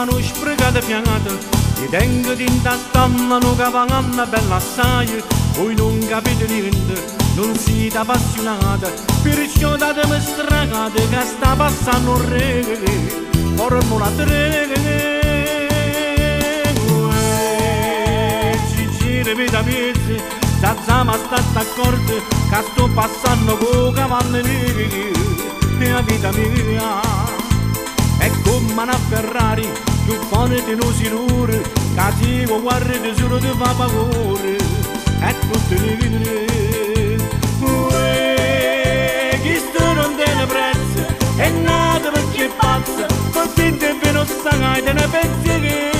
mano sprecata piangata, ti tengo in testa mano che vanno bella assai, voi non capite niente, non siete appassionati, perciò datemi stragate che sta passando un re, formula 3. Vita mezzi, Zazama sta d'accordo che sto passando con cavalli neri e la vita mia è come una Ferrari più buona di noi siluri che si può guardare solo di fa paura è tutto nero chi sto non tiene prezzo è nato perché è pazzo per finta che non sa che te ne pensi che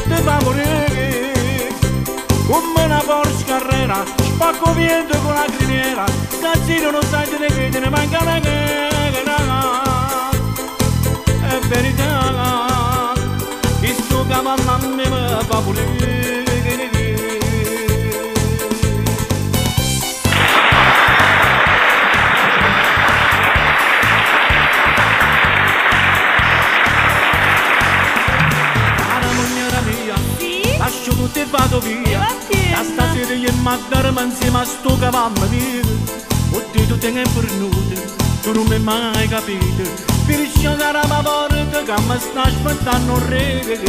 te fa morire come una Porsche Carrera, spacco vento con la criniera, cazzino non sai che te ne manca una gara. È verità, che sto cavallo a me fa pulire. Cara mognera mia, lascio tutto e vado via. Da stasera io mi addormo insieme a sto cavallo mio. Oddio tu te ne pernuto, tu non mi hai mai capito. Per sciogliere la porta che mi sta aspettando un re,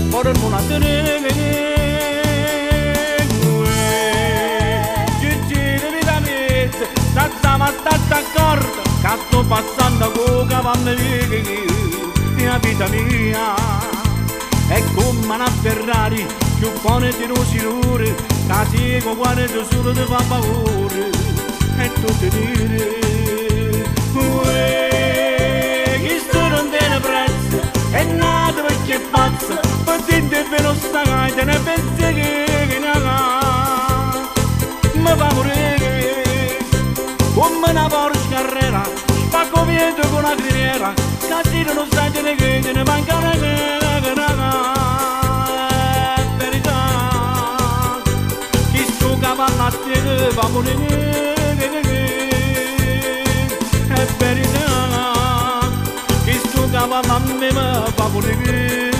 formula 3. Gigire vita mezza, Zazama sta d'accordo che sto passando con cavallo mio. E la vita mia è come una Ferrari più buona di noi siluri, che si può guardare solo di fa paura, è tutto dire. Chi sto non tiene prezzo, è nato perché è pazzo, per dente che non sta che te ne pensi che ne ha. Mi fa morire, come una Porsche Carrera, spacco vento con la criniera, che non sa che te ne manca una gara. Cavallo a te va morire, è verità, che sto cavallo a me va morire.